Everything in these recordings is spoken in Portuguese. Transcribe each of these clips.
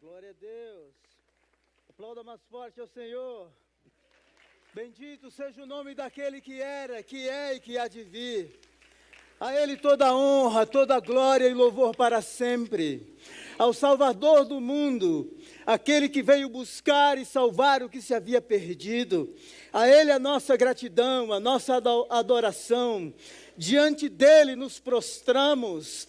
Glória a Deus. Aplauda mais forte ao Senhor. Bendito seja o nome daquele que era, que é e que há de vir. A Ele toda honra, toda glória e louvor para sempre. Ao Salvador do mundo, aquele que veio buscar e salvar o que se havia perdido. A Ele a nossa gratidão, a nossa adoração. Diante dEle nos prostramos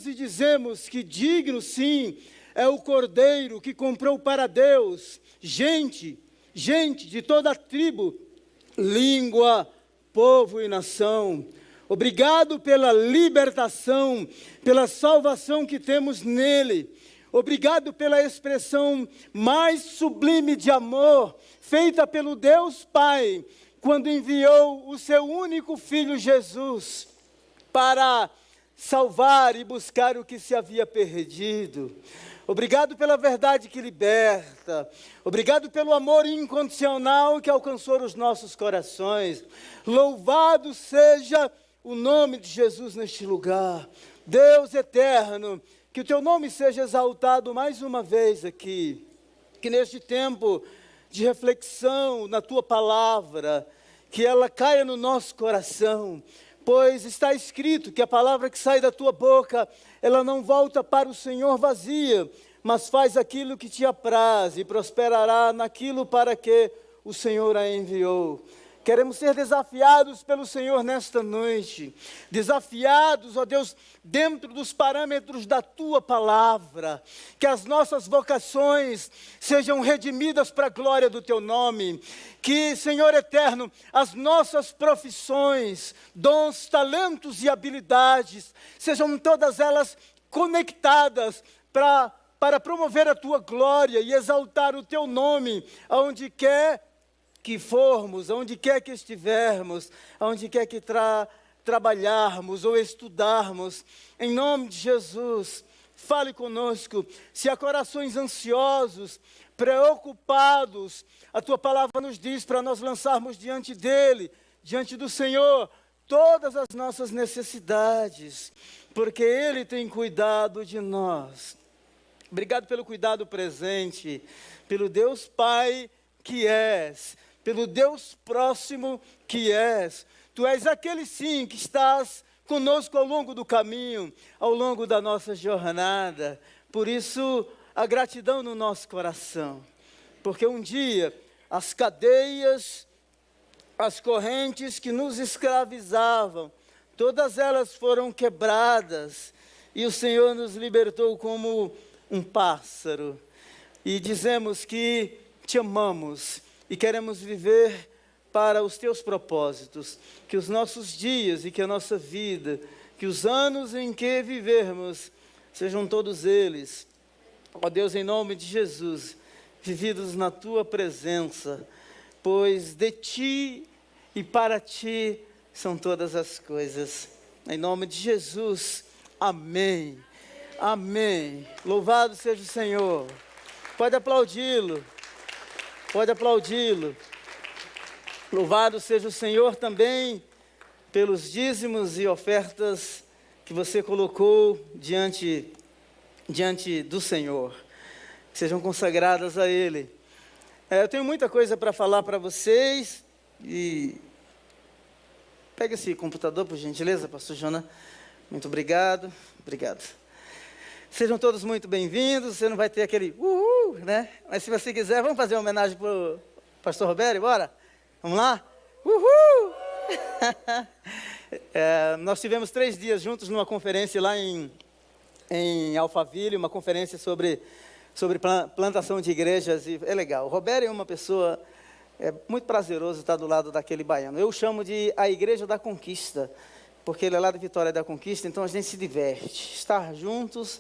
e dizemos que digno sim é o Cordeiro que comprou para Deus gente de toda a tribo, língua, povo e nação. Obrigado pela libertação, pela salvação que temos nele. Obrigado pela expressão mais sublime de amor, feita pelo Deus Pai, quando enviou o seu único Filho Jesus, para salvar e buscar o que se havia perdido. Obrigado pela verdade que liberta. Obrigado pelo amor incondicional que alcançou os nossos corações. Louvado seja o nome de Jesus neste lugar. Deus eterno, que o teu nome seja exaltado mais uma vez aqui. Que neste tempo de reflexão na tua palavra, que ela caia no nosso coração. Pois está escrito que a palavra que sai da tua boca, ela não volta para o Senhor vazia, mas faz aquilo que te apraz e prosperará naquilo para que o Senhor a enviou. Queremos ser desafiados pelo Senhor nesta noite, desafiados, ó Deus, dentro dos parâmetros da Tua palavra, que as nossas vocações sejam redimidas para a glória do Teu nome, que, Senhor eterno, as nossas profissões, dons, talentos e habilidades, sejam todas elas conectadas para promover a Tua glória e exaltar o Teu nome, aonde quer que formos, aonde quer que estivermos, aonde quer que trabalharmos ou estudarmos, em nome de Jesus, fale conosco. Se há corações ansiosos, preocupados, a Tua palavra nos diz para nós lançarmos diante dEle, diante do Senhor, todas as nossas necessidades, porque Ele tem cuidado de nós. Obrigado pelo cuidado presente, pelo Deus Pai que és, pelo Deus próximo que és. Tu és aquele sim que estás conosco ao longo do caminho, ao longo da nossa jornada. Por isso, a gratidão no nosso coração. Porque um dia, as cadeias, as correntes que nos escravizavam, todas elas foram quebradas. E o Senhor nos libertou como um pássaro. E dizemos que te amamos e queremos viver para os teus propósitos, que os nossos dias e que a nossa vida, que os anos em que vivermos, sejam todos eles, ó Deus, em nome de Jesus, vividos na tua presença, pois de ti e para ti são todas as coisas. Em nome de Jesus, amém, amém. Louvado seja o Senhor. Pode aplaudi-lo. Pode aplaudi-lo. Louvado seja o Senhor também pelos dízimos e ofertas que você colocou diante do Senhor. Que sejam consagradas a Ele. Eu tenho muita coisa para falar para vocês. E pega esse computador, por gentileza, pastor Jonas. Muito obrigado. Obrigado. Sejam todos muito bem-vindos. Você não vai ter aquele uhul, né? Mas se você quiser, vamos fazer uma homenagem para o pastor Roberto, bora? Vamos lá? Uhul! Nós tivemos 3 dias juntos numa conferência lá em Alphaville, uma conferência sobre plantação de igrejas, e é legal. O Roberto é uma pessoa, é muito prazeroso estar do lado daquele baiano. Eu chamo de a Igreja da Conquista, porque ele é lá da Vitória da Conquista, então a gente se diverte. Estar juntos,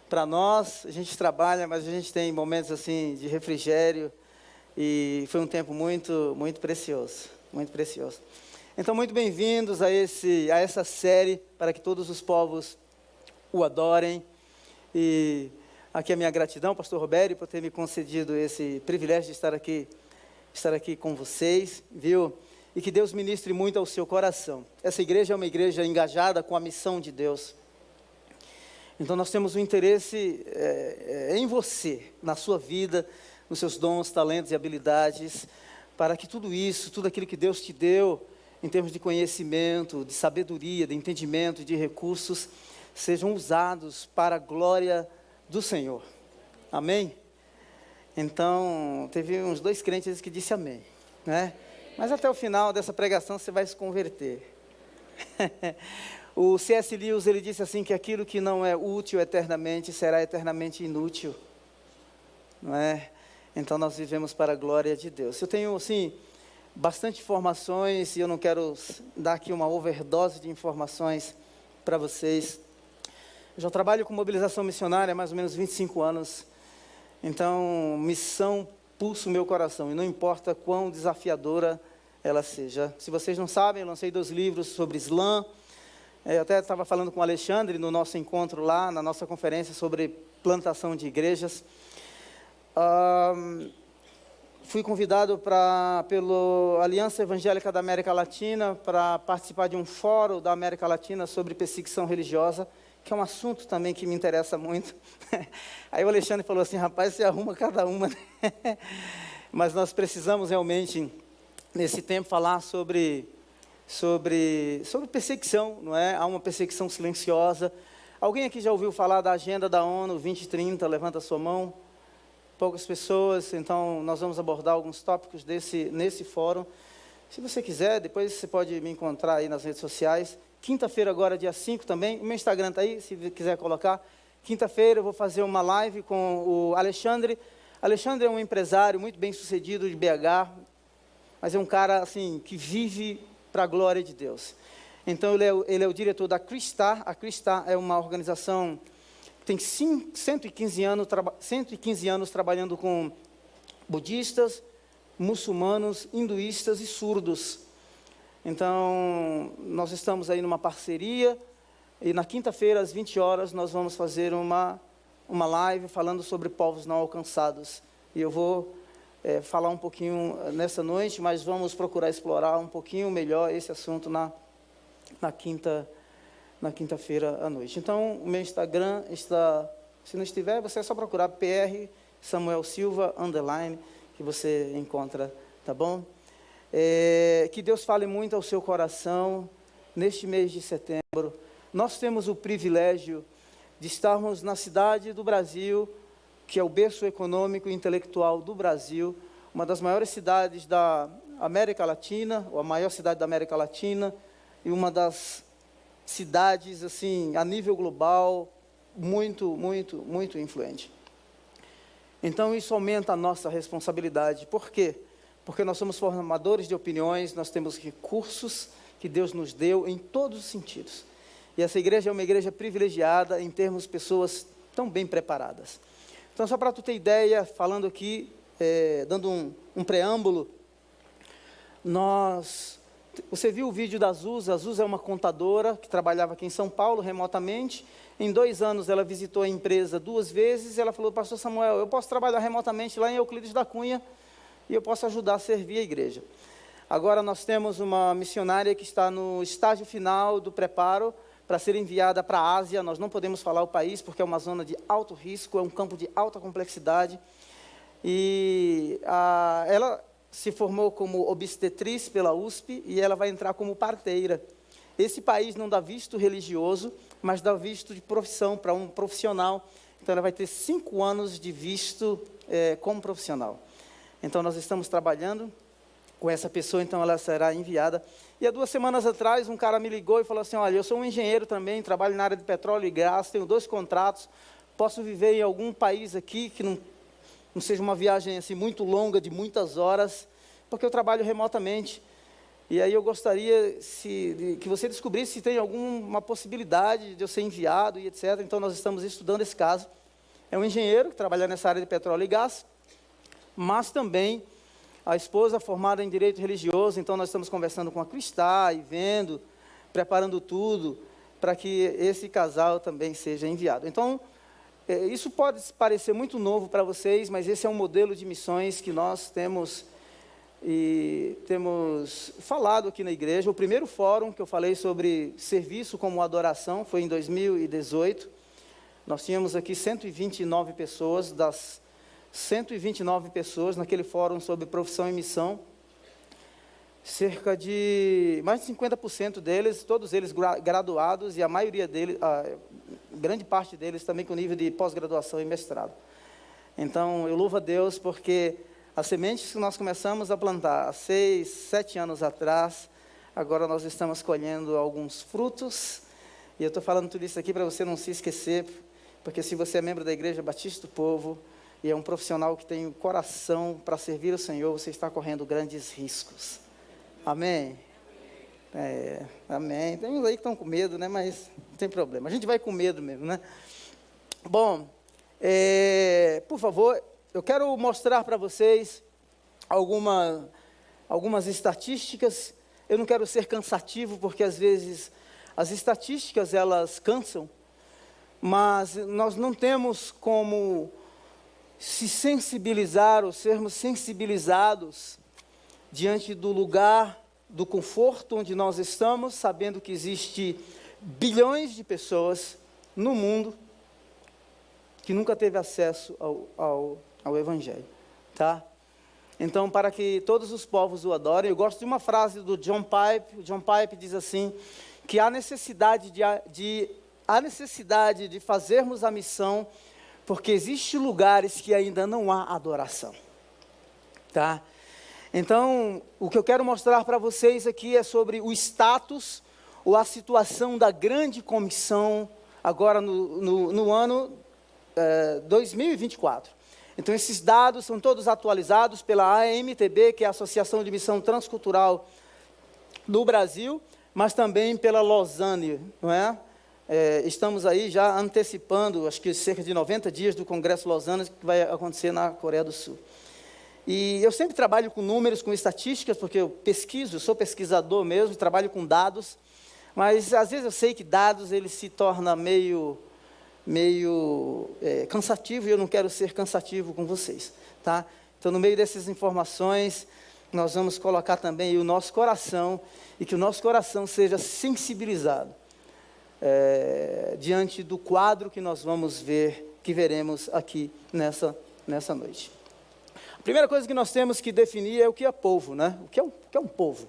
para nós, a gente trabalha, mas a gente tem momentos assim de refrigério, e foi um tempo muito, muito precioso, muito precioso. Então, muito bem-vindos a essa série, para que todos os povos o adorem. E aqui a minha gratidão, pastor Roberto, por ter me concedido esse privilégio de estar aqui com vocês, viu? E que Deus ministre muito ao seu coração. Essa igreja é uma igreja engajada com a missão de Deus. Então nós temos um interesse em você, na sua vida, nos seus dons, talentos e habilidades, para que tudo isso, tudo aquilo que Deus te deu, em termos de conhecimento, de sabedoria, de entendimento, de recursos, sejam usados para a glória do Senhor. Amém? Então, teve uns 2 crentes que disse amém, né? Mas até o final dessa pregação você vai se converter. O C.S. Lewis, ele disse assim, que aquilo que não é útil eternamente, será eternamente inútil, não é? Então nós vivemos para a glória de Deus. Eu tenho, assim, bastante informações, e eu não quero dar aqui uma overdose de informações para vocês. Eu já trabalho com mobilização missionária há mais ou menos 25 anos, então missão pulsa o meu coração, e não importa quão desafiadora ela seja. Se vocês não sabem, eu lancei 2 livros sobre Islã. Eu até estava falando com o Alexandre no nosso encontro lá, na nossa conferência sobre plantação de igrejas. Fui convidado pela Aliança Evangélica da América Latina para participar de um fórum da América Latina sobre perseguição religiosa, que é um assunto também que me interessa muito. Aí o Alexandre falou assim, rapaz, você arruma cada uma, né? Mas nós precisamos realmente, nesse tempo, falar sobre perseguição, não é? Há uma perseguição silenciosa. Alguém aqui já ouviu falar da agenda da ONU 2030? Levanta a sua mão. Poucas pessoas, então nós vamos abordar alguns tópicos nesse fórum. Se você quiser, depois você pode me encontrar aí nas redes sociais. Quinta-feira agora, dia 5 também, o meu Instagram está aí, se quiser colocar. Quinta-feira eu vou fazer uma live com o Alexandre. Alexandre é um empresário muito bem sucedido de BH, mas é um cara assim, que vive para a glória de Deus. Então ele é o diretor da Cristar. A Cristar é uma organização tem 115 anos trabalhando com budistas, muçulmanos, hinduístas e surdos. Então, nós estamos aí numa parceria, e na quinta-feira, às 20 horas, nós vamos fazer uma live falando sobre povos não alcançados. E eu vou falar um pouquinho nessa noite, mas vamos procurar explorar um pouquinho melhor esse assunto na quinta-feira à noite. Então, o meu Instagram está, se não estiver, você é só procurar PR Samuel Silva, _, que você encontra, tá bom? Que Deus fale muito ao seu coração, neste mês de setembro. Nós temos o privilégio de estarmos na cidade do Brasil, que é o berço econômico e intelectual do Brasil, uma das maiores cidades da América Latina, ou a maior cidade da América Latina, e uma das cidades, assim, a nível global, muito, muito, muito influente. Então, isso aumenta a nossa responsabilidade. Por quê? Porque nós somos formadores de opiniões, nós temos recursos que Deus nos deu em todos os sentidos. E essa igreja é uma igreja privilegiada em termos de pessoas tão bem preparadas. Então, só para tu ter ideia, falando aqui, dando um preâmbulo, você viu o vídeo da Azusa? A Azusa é uma contadora que trabalhava aqui em São Paulo remotamente. Em 2 anos ela visitou a empresa 2 vezes e ela falou, pastor Samuel, eu posso trabalhar remotamente lá em Euclides da Cunha e eu posso ajudar a servir a igreja. Agora nós temos uma missionária que está no estágio final do preparo para ser enviada para a Ásia. Nós não podemos falar o país porque é uma zona de alto risco, é um campo de alta complexidade. E ela se formou como obstetriz pela USP e ela vai entrar como parteira. Esse país não dá visto religioso, mas dá visto de profissão para um profissional. Então, ela vai ter 5 anos de visto como profissional. Então, nós estamos trabalhando com essa pessoa, então ela será enviada. E há 2 semanas atrás, um cara me ligou e falou assim, olha, eu sou um engenheiro também, trabalho na área de petróleo e gás, tenho 2 contratos, posso viver em algum país aqui que não seja uma viagem assim, muito longa, de muitas horas, porque eu trabalho remotamente. E aí eu gostaria que você descobrisse se tem alguma possibilidade de eu ser enviado e etc. Então, nós estamos estudando esse caso. É um engenheiro que trabalha nessa área de petróleo e gás, mas também a esposa formada em direito religioso. Então, nós estamos conversando com a Cristar e vendo, preparando tudo para que esse casal também seja enviado. Então, isso pode parecer muito novo para vocês, mas esse é um modelo de missões que nós temos falado aqui na igreja. O primeiro fórum que eu falei sobre serviço como adoração foi em 2018. Nós tínhamos aqui 129 pessoas, das 129 pessoas naquele fórum sobre profissão e missão, cerca de mais de 50% deles, todos eles graduados, e a maioria deles, grande parte deles também com nível de pós-graduação e mestrado. Então, eu louvo a Deus porque as sementes que nós começamos a plantar há 6, 7 anos atrás, agora nós estamos colhendo alguns frutos, e eu estou falando tudo isso aqui para você não se esquecer, porque se você é membro da Igreja Batista do Povo, e é um profissional que tem o coração para servir o Senhor, você está correndo grandes riscos. Amém? Amém. Tem uns aí que estão com medo, né? Mas não tem problema. A gente vai com medo mesmo, né? Bom, por favor, eu quero mostrar para vocês algumas estatísticas. Eu não quero ser cansativo, porque às vezes as estatísticas elas cansam, mas nós não temos como se sensibilizar ou sermos sensibilizados diante do lugar, do conforto onde nós estamos, sabendo que existe bilhões de pessoas no mundo que nunca teve acesso ao Evangelho, tá? Então, para que todos os povos o adorem, eu gosto de uma frase do John Pipe. O John Pipe diz assim, que há necessidade de fazermos a missão, porque existem lugares que ainda não há adoração, tá? Então, o que eu quero mostrar para vocês aqui é sobre o status ou a situação da grande comissão agora no ano 2024. Então, esses dados são todos atualizados pela AMTB, que é a Associação de Missão Transcultural do Brasil, mas também pela Lausanne, não é? Estamos aí já antecipando, acho que cerca de 90 dias do Congresso Lausanne, que vai acontecer na Coreia do Sul. E eu sempre trabalho com números, com estatísticas, porque eu sou pesquisador mesmo, trabalho com dados, mas às vezes eu sei que dados ele se torna meio cansativo, e eu não quero ser cansativo com vocês, tá? Então, no meio dessas informações, nós vamos colocar também o nosso coração, e que o nosso coração seja sensibilizado diante do quadro que nós vamos ver, que veremos aqui nessa noite. A primeira coisa que nós temos que definir é o que é povo, né? O que é um povo?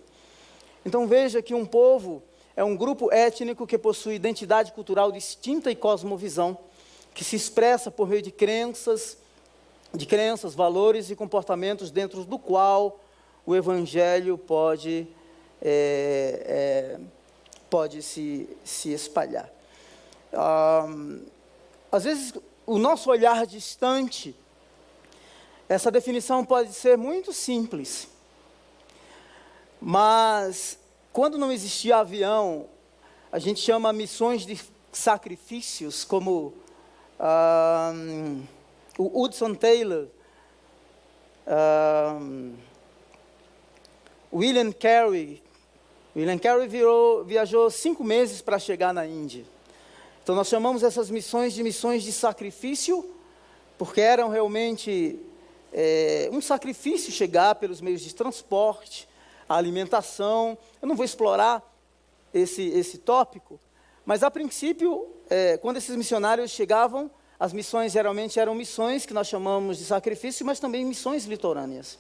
Então, veja que um povo é um grupo étnico que possui identidade cultural distinta e cosmovisão, que se expressa por meio de crenças, valores e comportamentos dentro do qual o Evangelho pode se espalhar. Às vezes, o nosso olhar distante, essa definição pode ser muito simples, mas quando não existia avião, a gente chama missões de sacrifícios, como o Hudson Taylor, William Carey. William Carey viajou 5 meses para chegar na Índia. Então nós chamamos essas missões de sacrifício, porque eram realmente um sacrifício chegar pelos meios de transporte, a alimentação. Eu não vou explorar esse tópico, mas a princípio, quando esses missionários chegavam, as missões geralmente eram missões que nós chamamos de sacrifício, mas também missões litorâneas.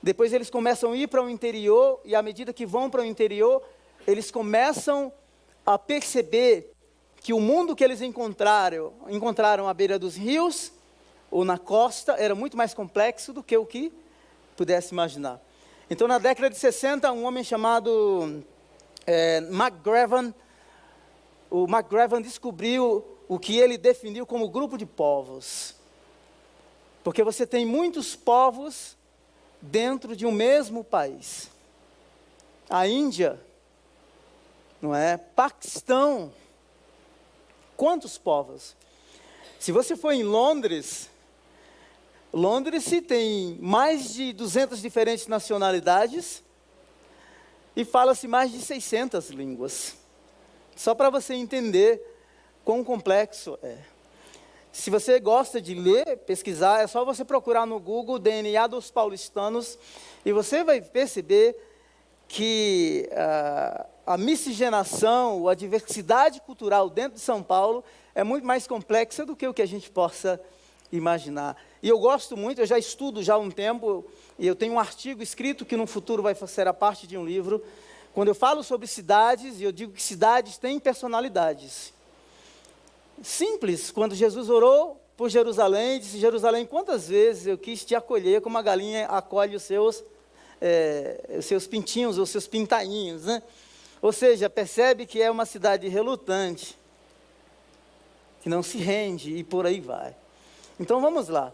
Depois eles começam a ir para o interior, e à medida que vão para o interior, eles começam a perceber que o mundo que eles encontraram à beira dos rios, ou na costa, era muito mais complexo do que o que pudesse imaginar. Então, na década de 60, um homem chamado McGraven, o McGraven descobriu o que ele definiu como grupo de povos. Porque você tem muitos povos dentro de um mesmo país. A Índia, não é? Paquistão, quantos povos? Se você for em Londres se tem mais de 200 diferentes nacionalidades e fala-se mais de 600 línguas. Só para você entender quão complexo é. Se você gosta de ler, pesquisar, é só você procurar no Google DNA dos paulistanos e você vai perceber que a miscigenação, a diversidade cultural dentro de São Paulo é muito mais complexa do que o que a gente possa imaginar. E eu gosto muito, eu já estudo já há um tempo, e eu tenho um artigo escrito que no futuro vai ser a parte de um livro, quando eu falo sobre cidades, e eu digo que cidades têm personalidades. Simples, quando Jesus orou por Jerusalém, disse: Jerusalém, quantas vezes eu quis te acolher como a galinha acolhe os seus pintinhos, os seus pintainhos, né? Ou seja, percebe que é uma cidade relutante, que não se rende, e por aí vai. Então vamos lá.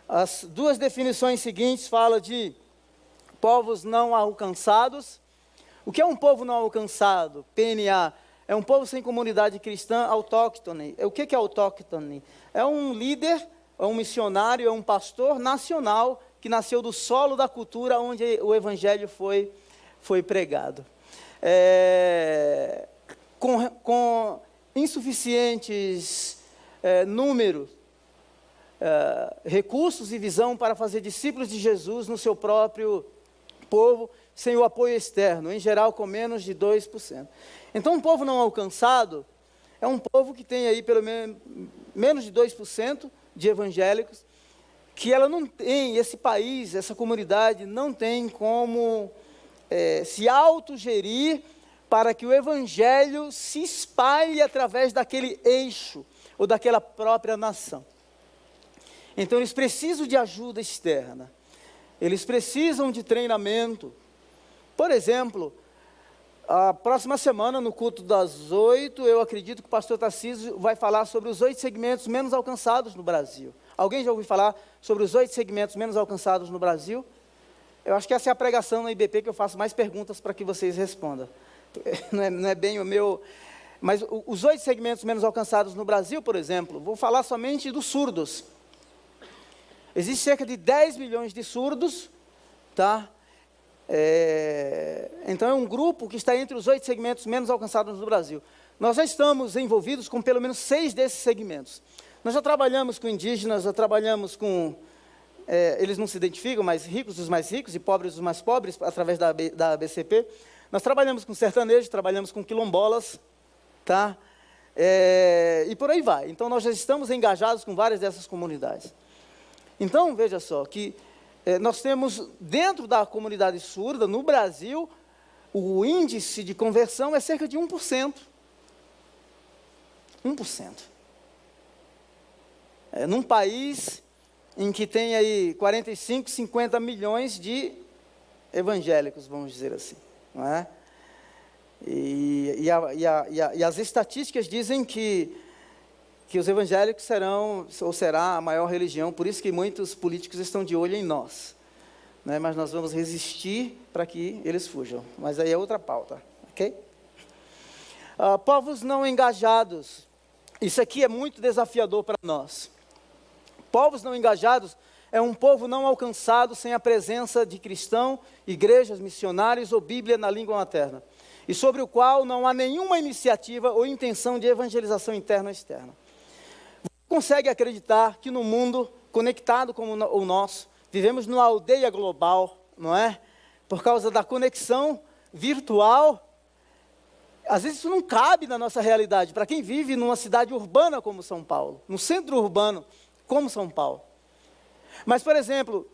As duas definições seguintes falam de povos não alcançados. O que é um povo não alcançado? PNA. É um povo sem comunidade cristã autóctone. O que é autóctone? É um líder, é um missionário, é um pastor nacional que nasceu do solo da cultura onde o evangelho foi pregado. Com insuficientes números, recursos e visão para fazer discípulos de Jesus no seu próprio povo, sem o apoio externo, em geral com menos de 2%. Então, um povo não alcançado é um povo que tem aí pelo menos de 2% de evangélicos, que ela não tem, esse país, essa comunidade, não tem como se autogerir para que o evangelho se espalhe através daquele eixo, ou daquela própria nação. Então, eles precisam de ajuda externa, eles precisam de treinamento. Por exemplo, a próxima semana, no culto das 8, eu acredito que o pastor Tarcísio vai falar sobre os 8 segmentos menos alcançados no Brasil. Alguém já ouviu falar sobre os 8 segmentos menos alcançados no Brasil? Eu acho que essa é a pregação na IBP que eu faço mais perguntas para que vocês respondam. Não é bem o meu... Mas os 8 segmentos menos alcançados no Brasil, por exemplo, vou falar somente dos surdos. Existe cerca de 10 milhões de surdos, tá? Então é um grupo que está entre os 8 segmentos menos alcançados no Brasil. Nós já estamos envolvidos com pelo menos 6 desses segmentos. Nós já trabalhamos com indígenas, já trabalhamos com, eles não se identificam, mas ricos dos mais ricos e pobres dos mais pobres, através da ABCP. Nós trabalhamos com sertanejos, trabalhamos com quilombolas, tá? E por aí vai. Então nós já estamos engajados com várias dessas comunidades. Então, veja só, que nós temos, dentro da comunidade surda, no Brasil, o índice de conversão é cerca de 1%. 1%. Num país em que tem aí 45, 50 milhões de evangélicos, vamos dizer assim, não é? E as estatísticas dizem que os evangélicos será a maior religião, por isso que muitos políticos estão de olho em nós, né? Mas nós vamos resistir para que eles fujam, mas aí é outra pauta, ok? Povos não engajados, isso aqui é muito desafiador para nós. Povos não engajados é um povo não alcançado sem a presença de cristão, igrejas, missionários ou Bíblia na língua materna, e sobre o qual não há nenhuma iniciativa ou intenção de evangelização interna ou externa. Consegue acreditar que no mundo conectado como o nosso, vivemos numa aldeia global, não é? Por causa da conexão virtual, às vezes isso não cabe na nossa realidade, para quem vive numa cidade urbana como São Paulo, no centro urbano como São Paulo. Mas, por exemplo,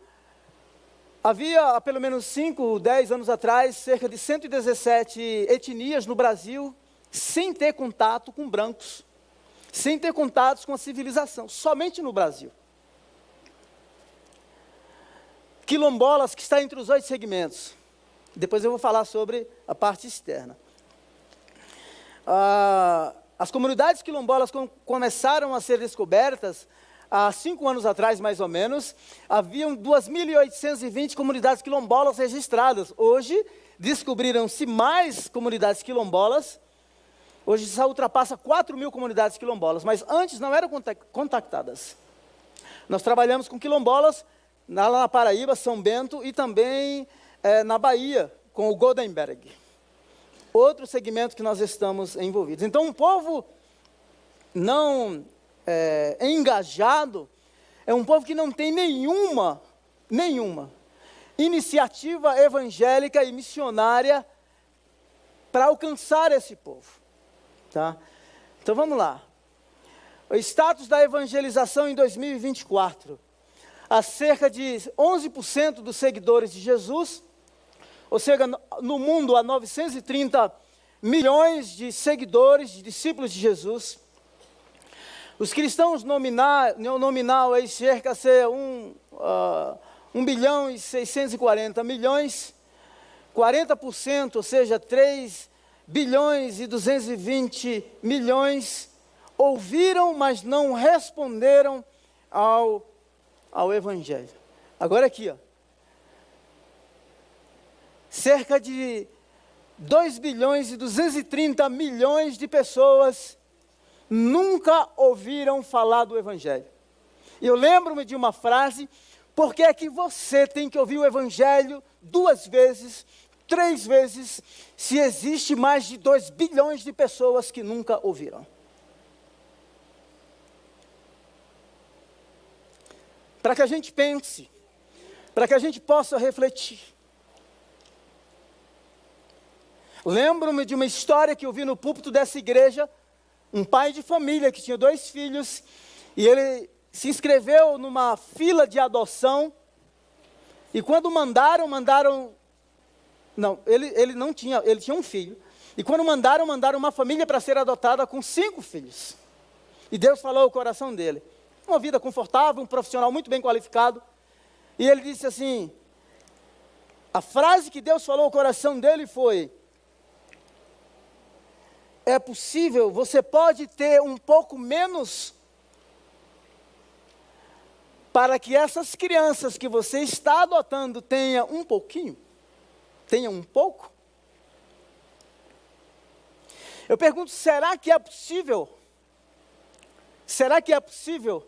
havia há pelo menos 5, 10 anos atrás, cerca de 117 etnias no Brasil, sem ter contato com brancos, sem ter contatos com a civilização, somente no Brasil. Quilombolas, que está entre os 8 segmentos. Depois eu vou falar sobre a parte externa. As comunidades quilombolas começaram a ser descobertas há 5 anos atrás, mais ou menos. Haviam 2.820 comunidades quilombolas registradas. Hoje, descobriram-se mais comunidades quilombolas. Hoje já ultrapassa 4.000 comunidades quilombolas, mas antes não eram contactadas. Nós trabalhamos com quilombolas lá na Paraíba, São Bento e também na Bahia, com o Goldenberg. Outro segmento que nós estamos envolvidos. Então, um povo não engajado é um povo que não tem nenhuma iniciativa evangélica e missionária para alcançar esse povo. Tá? Então vamos lá. o status da evangelização em 2024. Há cerca de 11% dos seguidores de Jesus, ou seja, no mundo há 930 milhões de seguidores, de discípulos de Jesus. Os cristãos nominal é cerca de 1 bilhão e 640 milhões, 40%, ou seja, 3 bilhões e 220 milhões, ouviram, mas não responderam ao Evangelho. Agora aqui, ó. Cerca de 2 bilhões e 230 milhões de pessoas nunca ouviram falar do Evangelho. E eu lembro-me de uma frase: por que é que você tem que ouvir o Evangelho 2 vezes, 3 vezes, se existe mais de 2 bilhões de pessoas que nunca ouviram? Para que a gente pense, para que a gente possa refletir. Lembro-me de uma história que eu vi no púlpito dessa igreja, um pai de família que tinha 2 filhos, e ele se inscreveu numa fila de adoção, e quando ele tinha um filho, e quando mandaram uma família para ser adotada com 5 filhos, e Deus falou ao coração dele, uma vida confortável, um profissional muito bem qualificado, e ele disse assim, a frase que Deus falou ao coração dele foi: é possível, você pode ter um pouco menos, para que essas crianças que você está adotando tenham um pouquinho, tenham um pouco? Eu pergunto, será que é possível? Será que é possível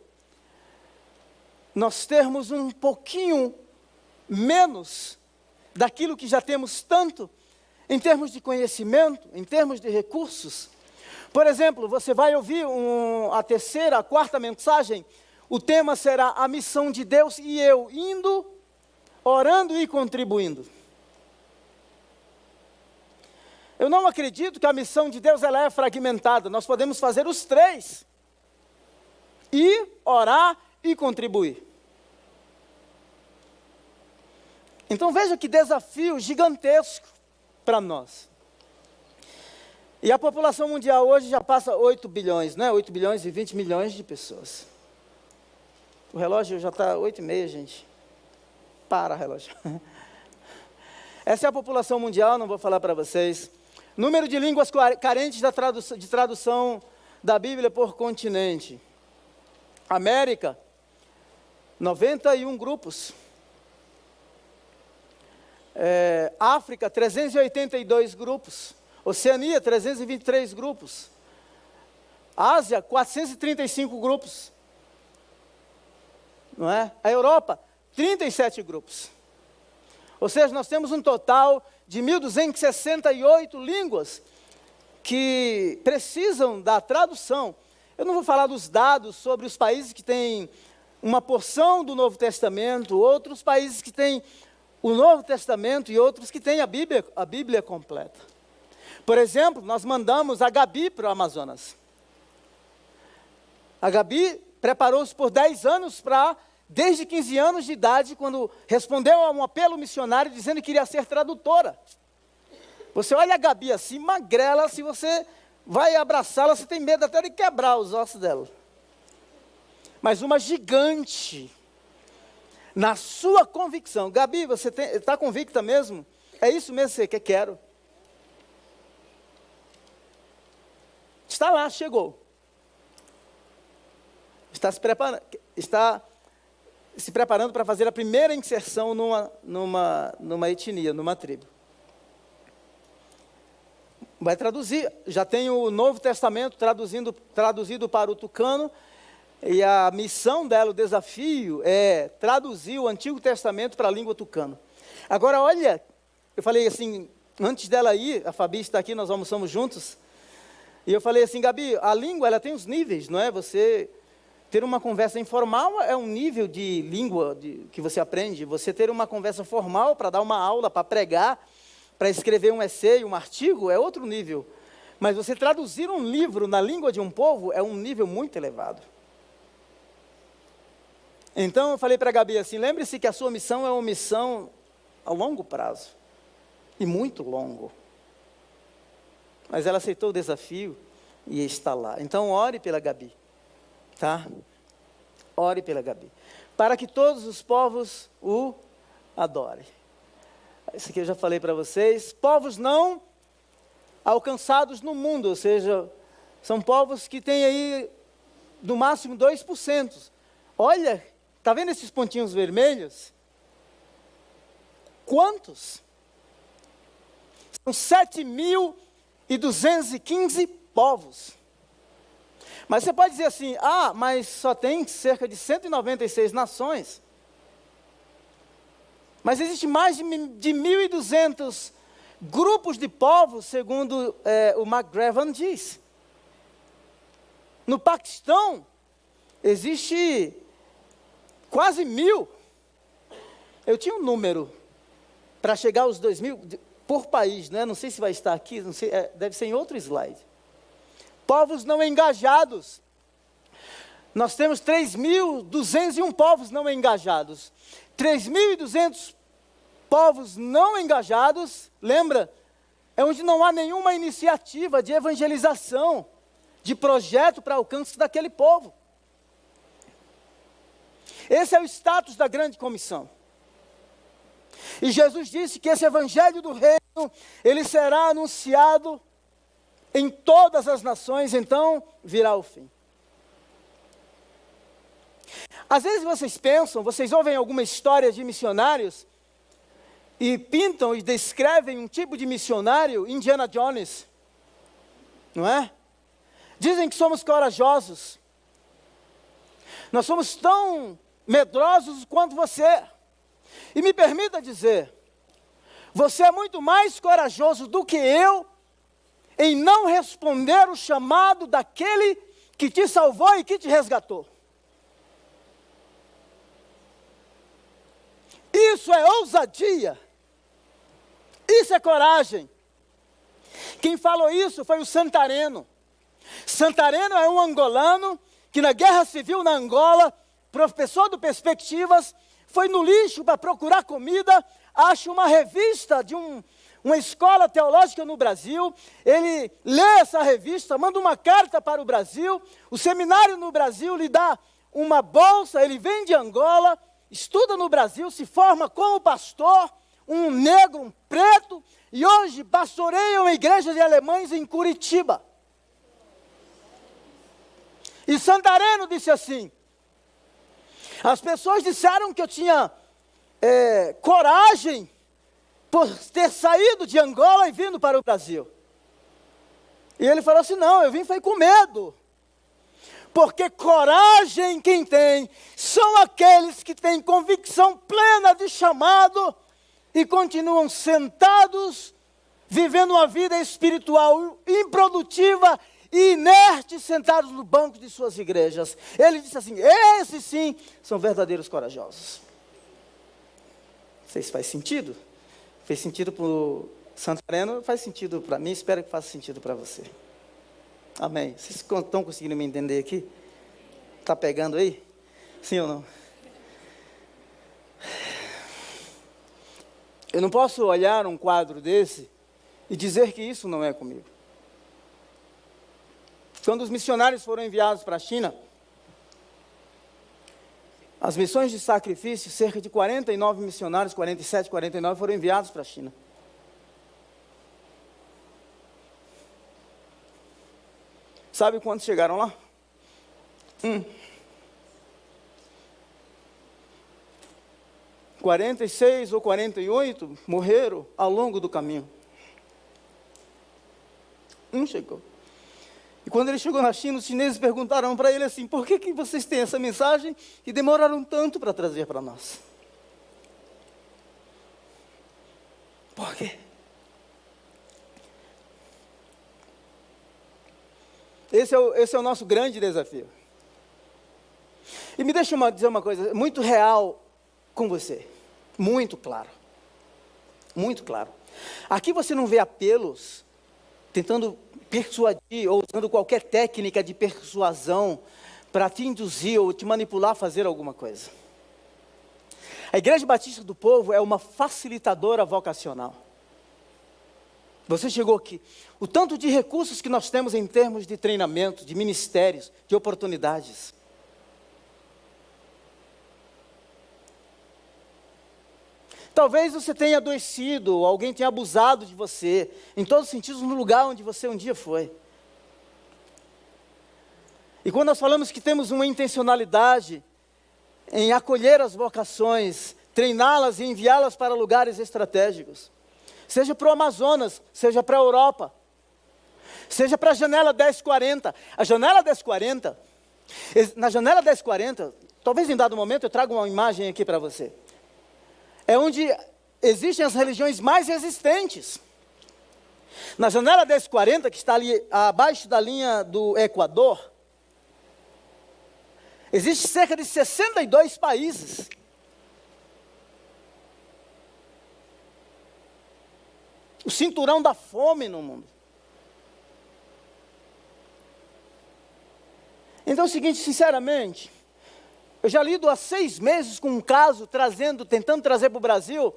nós termos um pouquinho menos daquilo que já temos tanto, em termos de conhecimento, em termos de recursos? Por exemplo, você vai ouvir a 3ª, a 4ª mensagem, o tema será a missão de Deus e eu indo, orando e contribuindo. Eu não acredito que a missão de Deus ela é fragmentada, nós podemos fazer os 3, ir, orar e contribuir. Então veja que desafio gigantesco para nós. E a população mundial hoje já passa 8 bilhões, né? 8 bilhões e 20 milhões de pessoas. O relógio já está 8h30, gente. Para, relógio. Essa é a população mundial, não vou falar para vocês. Número de línguas carentes de tradução da Bíblia por continente. América, 91 grupos. África, 382 grupos. Oceania, 323 grupos. Ásia, 435 grupos. Não é? A Europa, 37 grupos. Ou seja, nós temos um total de 1.268 línguas que precisam da tradução. Eu não vou falar dos dados sobre os países que têm uma porção do Novo Testamento, outros países que têm o Novo Testamento e outros que têm a Bíblia completa. Por exemplo, nós mandamos a Gabi para o Amazonas. A Gabi preparou-se por 10 anos desde 15 anos de idade, quando respondeu a um apelo missionário dizendo que queria ser tradutora. Você olha a Gabi assim, magrela, se você vai abraçá-la, você tem medo até de quebrar os ossos dela. Mas uma gigante, na sua convicção. Gabi, você está convicta mesmo? É isso mesmo que você quer? Quero. Está lá, chegou. Está se preparando para fazer a primeira inserção numa etnia, numa tribo. Vai traduzir, já tem o Novo Testamento traduzido para o tucano, e a missão dela, o desafio, é traduzir o Antigo Testamento para a língua tucano. Agora, olha, eu falei assim, antes dela ir, a Fabi está aqui, nós almoçamos juntos, e eu falei assim, Gabi, a língua, ela tem os níveis, não é? Você ter uma conversa informal é um nível de língua que você aprende. Você ter uma conversa formal para dar uma aula, para pregar, para escrever um essay, um artigo, é outro nível. Mas você traduzir um livro na língua de um povo é um nível muito elevado. Então eu falei para a Gabi assim, lembre-se que a sua missão é uma missão a longo prazo. E muito longo. Mas ela aceitou o desafio e está lá. Então ore pela Gabi. Tá? Ore pela Gabi. Para que todos os povos o adorem. Isso aqui eu já falei para vocês. Povos não alcançados no mundo. Ou seja, são povos que têm aí no máximo 2%. Olha, está vendo esses pontinhos vermelhos? Quantos? São 7.215 povos. Mas você pode dizer assim, mas só tem cerca de 196 nações. Mas existe mais de 1.200 grupos de povos, segundo o McGraven diz. No Paquistão, existe quase 1.000. Eu tinha um número para chegar aos 2.000 por país, né? Não sei se vai estar aqui, não sei, deve ser em outro slide. Povos não engajados. Nós temos 3.201 povos não engajados. 3.200 povos não engajados, lembra? É onde não há nenhuma iniciativa de evangelização, de projeto para alcance daquele povo. Esse é o status da grande comissão. E Jesus disse que esse evangelho do reino, ele será anunciado em todas as nações, então virá o fim. Às vezes vocês pensam, vocês ouvem alguma história de missionários e pintam e descrevem um tipo de missionário, Indiana Jones, não é? Dizem que somos corajosos. Nós somos tão medrosos quanto você. E me permita dizer, você é muito mais corajoso do que eu em não responder o chamado daquele que te salvou e que te resgatou. Isso é ousadia. Isso é coragem. Quem falou isso foi o Santareno. Santareno é um angolano que na guerra civil na Angola, professor do Perspectivas, foi no lixo para procurar comida, acha uma revista de uma escola teológica no Brasil, ele lê essa revista, manda uma carta para o Brasil, o seminário no Brasil lhe dá uma bolsa, ele vem de Angola, estuda no Brasil, se forma como pastor, um negro, um preto, e hoje pastoreia uma igreja de alemães em Curitiba. E Santareno disse assim, as pessoas disseram que eu tinha coragem por ter saído de Angola e vindo para o Brasil. E ele falou assim, não, eu vim foi com medo. Porque coragem quem tem são aqueles que têm convicção plena de chamado e continuam sentados, vivendo uma vida espiritual improdutiva e inertes, sentados no banco de suas igrejas. Ele disse assim, esses sim são verdadeiros corajosos. Não sei se faz sentido. Fez sentido para o Santareno, faz sentido para mim, espero que faça sentido para você. Amém. Vocês estão conseguindo me entender aqui? Está pegando aí? Sim ou não? Eu não posso olhar um quadro desse e dizer que isso não é comigo. Quando os missionários foram enviados para a China, as missões de sacrifício, cerca de 49 missionários, 47, 49, foram enviados para a China. Sabe quantos chegaram lá? 46 ou 48 morreram ao longo do caminho. Chegou. E quando ele chegou na China, os chineses perguntaram para ele assim, por que vocês têm essa mensagem e demoraram tanto para trazer para nós? Por quê? Esse é o nosso grande desafio. E me deixa dizer uma coisa muito real com você. Muito claro. Muito claro. Aqui você não vê apelos tentando persuadir ou usando qualquer técnica de persuasão para te induzir ou te manipular a fazer alguma coisa. A Igreja Batista do Povo é uma facilitadora vocacional. Você chegou aqui. O tanto de recursos que nós temos em termos de treinamento, de ministérios, de oportunidades. Talvez você tenha adoecido, alguém tenha abusado de você, em todos os sentidos, no lugar onde você um dia foi. E quando nós falamos que temos uma intencionalidade em acolher as vocações, treiná-las e enviá-las para lugares estratégicos, seja para o Amazonas, seja para a Europa, seja para a janela 1040. A janela 1040, na janela 1040, talvez em dado momento eu traga uma imagem aqui para você. É onde existem as religiões mais resistentes. Na janela 1040, que está ali abaixo da linha do Equador, existe cerca de 62 países. O cinturão da fome no mundo. Então é o seguinte, sinceramente, eu já lido há 6 meses com um caso, tentando trazer para o Brasil,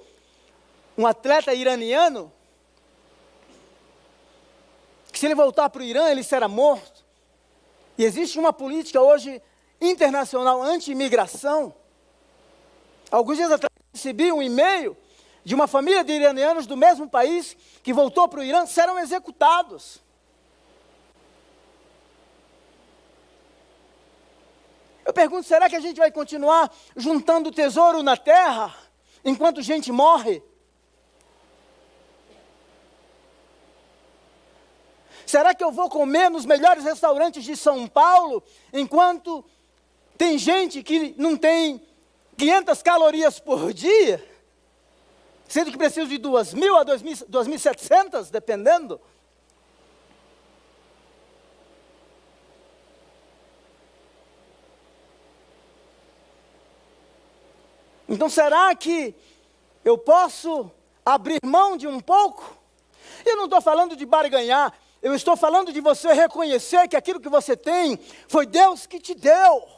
um atleta iraniano, que se ele voltar para o Irã, ele será morto. E existe uma política hoje internacional anti-imigração. Alguns dias atrás recebi um e-mail de uma família de iranianos do mesmo país, que voltou para o Irã, serão executados. Eu pergunto, será que a gente vai continuar juntando tesouro na terra, enquanto gente morre? Será que eu vou comer nos melhores restaurantes de São Paulo, enquanto tem gente que não tem 500 calorias por dia? Sendo que precisa de 2.000 a 2.700, dependendo. Então será que eu posso abrir mão de um pouco? Eu não estou falando de barganhar, eu estou falando de você reconhecer que aquilo que você tem, foi Deus que te deu.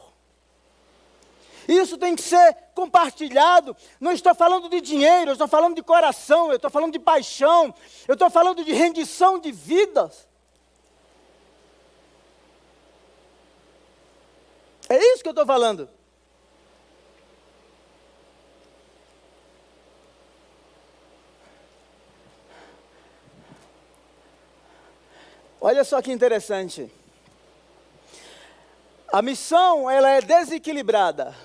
Isso tem que ser compartilhado. Não estou falando de dinheiro, eu estou falando de coração, eu estou falando de paixão, eu estou falando de rendição de vidas. É isso que eu estou falando. Olha só que interessante. A missão, ela é desequilibrada.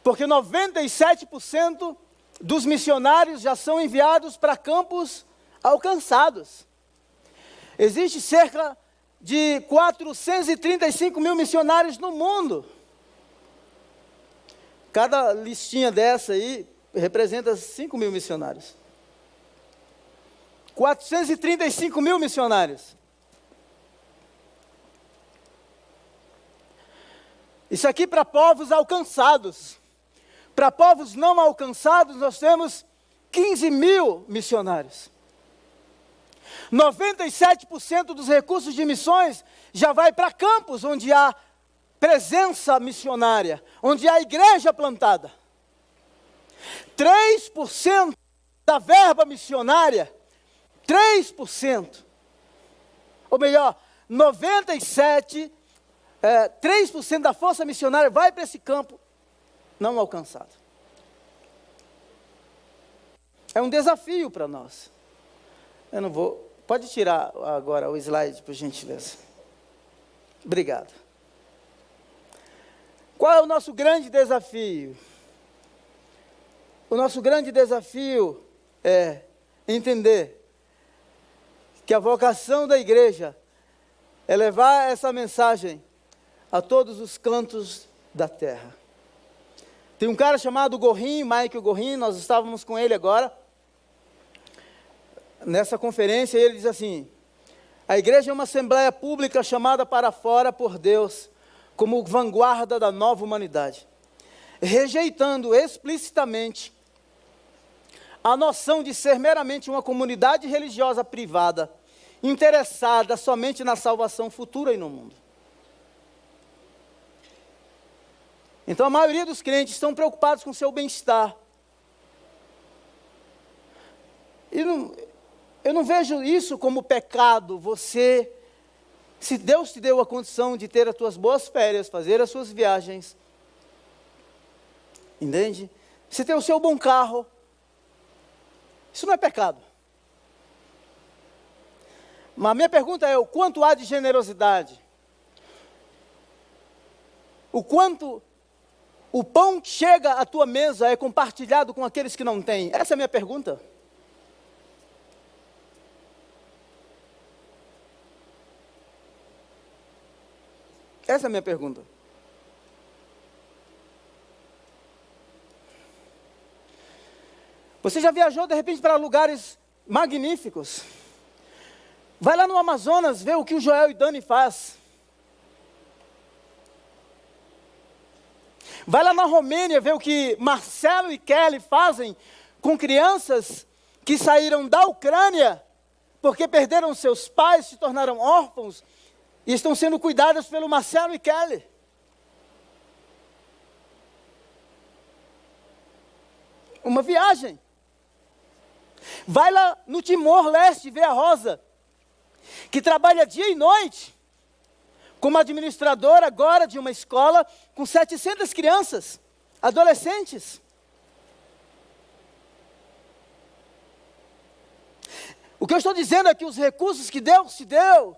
Porque 97% dos missionários já são enviados para campos alcançados. Existe cerca de 435 mil missionários no mundo. Cada listinha dessa aí representa 5 mil missionários. 435 mil missionários. Isso aqui para povos alcançados. Para povos não alcançados, nós temos 15 mil missionários. 97% dos recursos de missões já vai para campos onde há presença missionária, onde há igreja plantada. 3% da verba missionária, 3%, ou melhor, 3% da força missionária vai para esse campo não alcançado. É um desafio para nós. Eu não vou, pode tirar agora o slide, por gentileza. Obrigado. Qual é o nosso grande desafio? O nosso grande desafio é entender que a vocação da igreja é levar essa mensagem a todos os cantos da terra. Tem um cara chamado Gorin, Michael Gorin, nós estávamos com ele agora, nessa conferência, e ele diz assim: a igreja é uma assembleia pública chamada para fora por Deus, como vanguarda da nova humanidade, rejeitando explicitamente a noção de ser meramente uma comunidade religiosa privada interessada somente na salvação futura e no mundo. Então a maioria dos crentes estão preocupados com o seu bem-estar. Eu não vejo isso como pecado. Se Deus te deu a condição de ter as tuas boas férias, fazer as suas viagens, entende? Se ter o seu bom carro, isso não é pecado. Mas a minha pergunta é, o quanto há de generosidade? O quanto o pão que chega à tua mesa é compartilhado com aqueles que não têm? Essa é a minha pergunta. Essa é a minha pergunta. Você já viajou de repente para lugares magníficos? Vai lá no Amazonas ver o que o Joel e Dani faz. Vai lá na Romênia ver o que Marcelo e Kelly fazem com crianças que saíram da Ucrânia porque perderam seus pais, se tornaram órfãos e estão sendo cuidadas pelo Marcelo e Kelly. Uma viagem. Vai lá no Timor-Leste ver a Rosa, que trabalha dia e noite como administradora agora de uma escola com 700 crianças, adolescentes. O que eu estou dizendo é que os recursos que Deus te deu,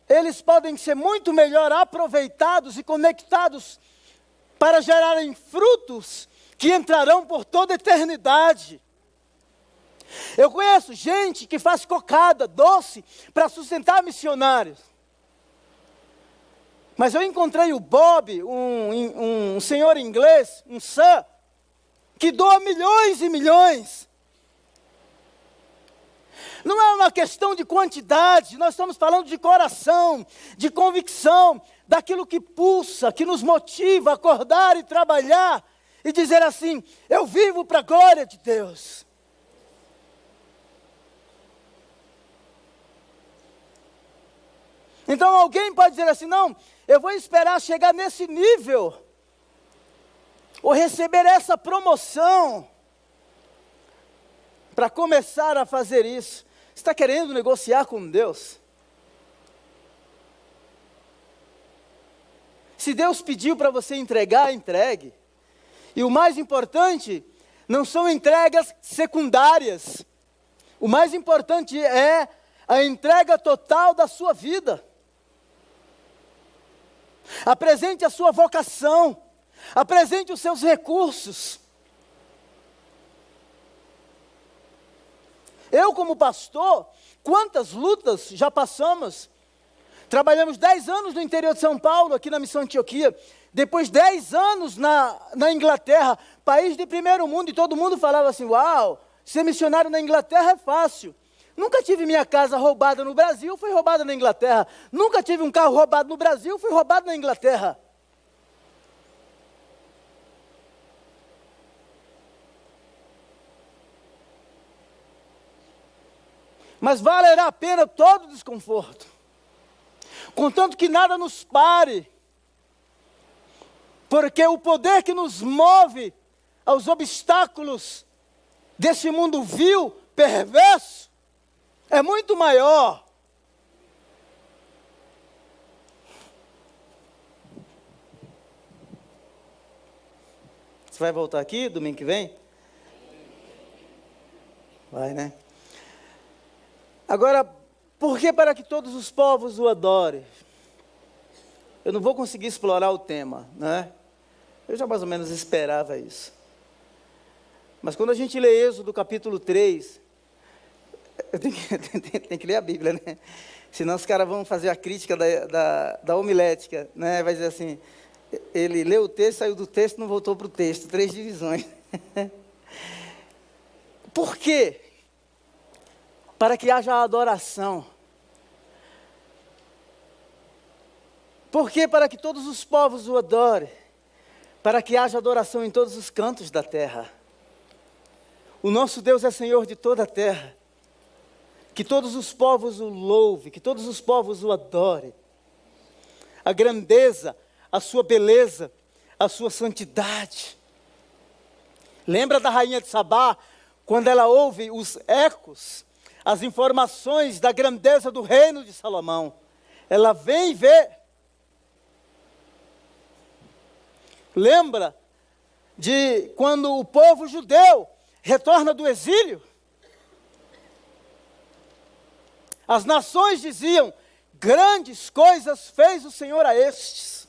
eles podem ser muito melhor aproveitados e conectados para gerarem frutos que entrarão por toda a eternidade. Eu conheço gente que faz cocada, doce, para sustentar missionários. Mas eu encontrei o Bob, um senhor inglês, um sir, que doa milhões e milhões. Não é uma questão de quantidade, nós estamos falando de coração, de convicção, daquilo que pulsa, que nos motiva a acordar e trabalhar, e dizer assim, eu vivo para a glória de Deus. Então alguém pode dizer assim, não, eu vou esperar chegar nesse nível, ou receber essa promoção, para começar a fazer isso. Você está querendo negociar com Deus? Se Deus pediu para você entregar, entregue. E o mais importante, não são entregas secundárias. O mais importante é a entrega total da sua vida. Apresente a sua vocação, apresente os seus recursos. Eu como pastor, quantas lutas já passamos? Trabalhamos 10 anos no interior de São Paulo, aqui na Missão Antioquia. Depois 10 anos na Inglaterra, país de primeiro mundo, e todo mundo falava assim, uau, ser missionário na Inglaterra é fácil. Nunca tive minha casa roubada no Brasil, fui roubada na Inglaterra. Nunca tive um carro roubado no Brasil, fui roubado na Inglaterra. Mas valerá a pena todo o desconforto, contanto que nada nos pare, porque o poder que nos move aos obstáculos desse mundo vil, perverso, é muito maior. Você vai voltar aqui domingo que vem? Vai, né? Agora, por que para que todos os povos o adorem? Eu não vou conseguir explorar o tema, né? Eu já mais ou menos esperava isso. Mas quando a gente lê Êxodo capítulo 3, eu tenho que ler a Bíblia, né? Senão os caras vão fazer a crítica da homilética, né? Vai dizer assim, ele leu o texto, saiu do texto, não voltou para o texto, 3 divisões. Por quê? Para que haja adoração. Por quê? Para que todos os povos o adorem. Para que haja adoração em todos os cantos da terra. O nosso Deus é Senhor de toda a terra. Que todos os povos o louvem, que todos os povos o adorem. A grandeza, a sua beleza, a sua santidade. Lembra da rainha de Sabá, quando ela ouve os ecos, as informações da grandeza do reino de Salomão. Ela vem ver. Lembra de quando o povo judeu retorna do exílio? As nações diziam: grandes coisas fez o Senhor a estes.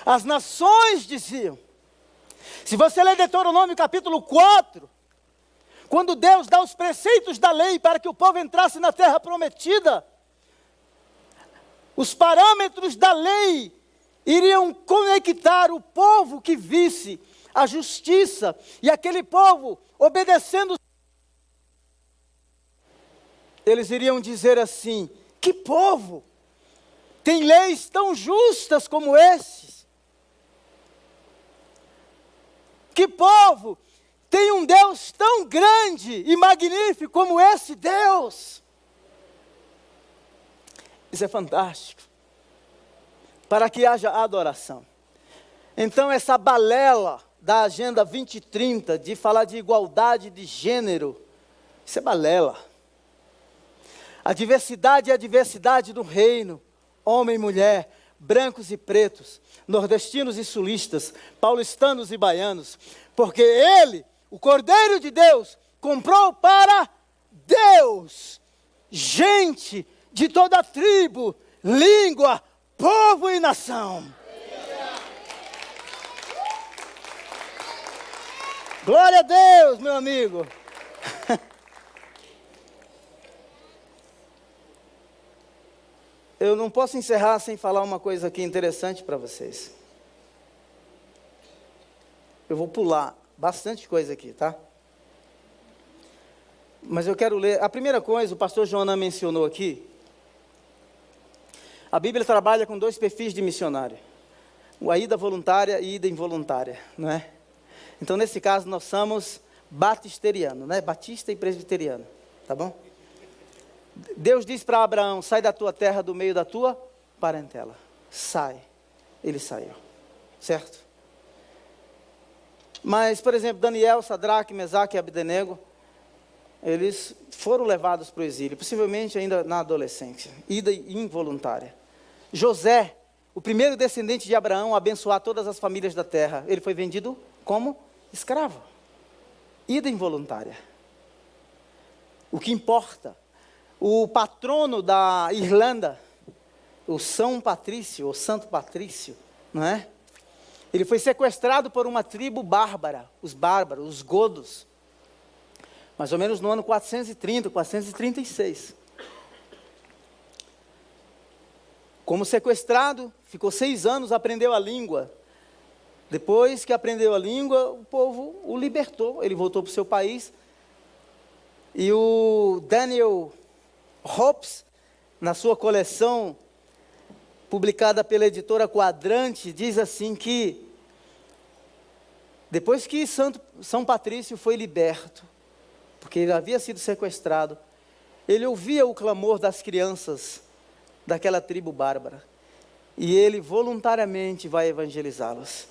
As nações diziam. Se você ler Deuteronômio capítulo 4, quando Deus dá os preceitos da lei para que o povo entrasse na terra prometida, os parâmetros da lei iriam conectar o povo que visse a justiça, e aquele povo obedecendo. Eles iriam dizer assim: que povo tem leis tão justas como esses? Que povo tem um Deus tão grande e magnífico como esse Deus? Isso é fantástico. Para que haja adoração. Então essa balela da Agenda 2030, de falar de igualdade de gênero, isso é balela. A diversidade é a diversidade do reino, homem e mulher, brancos e pretos, nordestinos e sulistas, paulistanos e baianos, porque Ele, o Cordeiro de Deus, comprou para Deus, gente de toda tribo, língua, povo e nação. Glória a Deus, meu amigo. Eu não posso encerrar sem falar uma coisa aqui interessante para vocês. Eu vou pular bastante coisa aqui, tá? Mas eu quero ler. A primeira coisa, o pastor Joana mencionou aqui. A Bíblia trabalha com dois perfis de missionário. A ida voluntária e ida involuntária, não é? Então, nesse caso, nós somos batisteriano, né? Batista e presbiteriano, tá bom? Deus diz para Abraão: sai da tua terra, do meio da tua parentela. Sai. Ele saiu. Certo? Mas, por exemplo, Daniel, Sadraque, Mesaque e Abdenego, eles foram levados para o exílio, possivelmente ainda na adolescência. Ida involuntária. José, o primeiro descendente de Abraão a abençoar todas as famílias da terra, ele foi vendido como escravo. Ida involuntária. O que importa, o patrono da Irlanda, o São Patrício, ou Santo Patrício, não é? Ele foi sequestrado por uma tribo bárbara, os bárbaros, os godos, mais ou menos no ano 430, 436. Como sequestrado, ficou 6 anos, aprendeu a língua. Depois que aprendeu a língua, o povo o libertou, ele voltou para o seu país. E o Daniel Hobbes, na sua coleção, publicada pela editora Quadrante, diz assim que, depois que São Patrício foi liberto, porque ele havia sido sequestrado, ele ouvia o clamor das crianças daquela tribo bárbara, e ele voluntariamente vai evangelizá-las.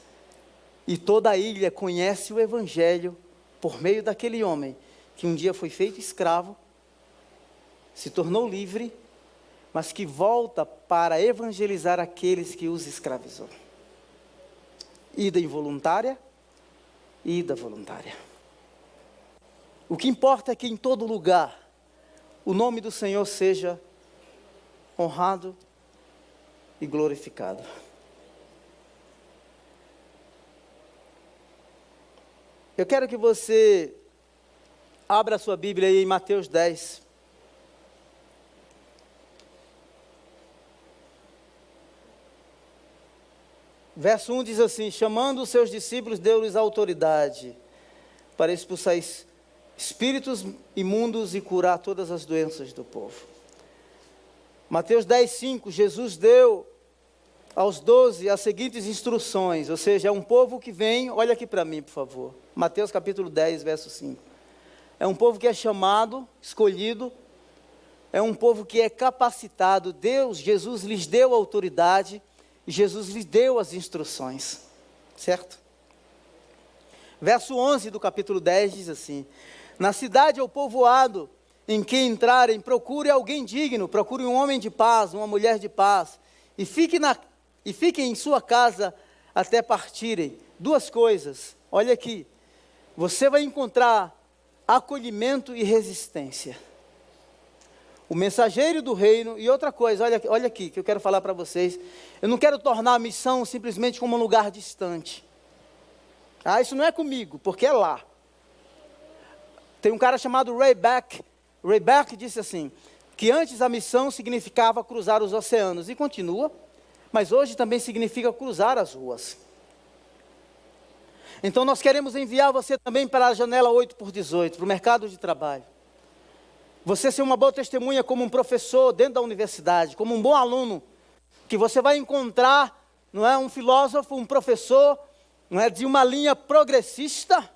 E toda a ilha conhece o evangelho por meio daquele homem, que um dia foi feito escravo, se tornou livre, mas que volta para evangelizar aqueles que os escravizou. Ida involuntária, ida voluntária. O que importa é que em todo lugar o nome do Senhor seja honrado e glorificado. Eu quero que você abra a sua Bíblia aí em Mateus 10. Verso 1 diz assim: chamando os seus discípulos, deu-lhes autoridade para expulsar espíritos imundos e curar todas as doenças do povo. Mateus 10, 5, Jesus deu aos 12 as seguintes instruções, ou seja, é um povo que vem, olha aqui para mim, por favor. Mateus capítulo 10, verso 5. é um povo que é chamado, escolhido, é um povo que é capacitado. Deus, Jesus lhes deu autoridade, e Jesus lhes deu as instruções, certo? Verso 11 do capítulo 10 diz assim: na cidade ou povoado em que entrarem, procure alguém digno, procure um homem de paz, uma mulher de paz, e fiquem em sua casa até partirem. Duas coisas, olha aqui, você vai encontrar acolhimento e resistência. O mensageiro do reino, e outra coisa, olha aqui, que eu quero falar para vocês. Eu não quero tornar a missão simplesmente como um lugar distante. Isso não é comigo, porque é lá. Tem um cara chamado Ray Beck. Ray Beck disse assim, que antes a missão significava cruzar os oceanos, e continua, mas hoje também significa cruzar as ruas. Então nós queremos enviar você também para a janela 8x18, para o mercado de trabalho. Você ser uma boa testemunha como um professor dentro da universidade, como um bom aluno, que você vai encontrar, não é, um filósofo, um professor, não é, de uma linha progressista,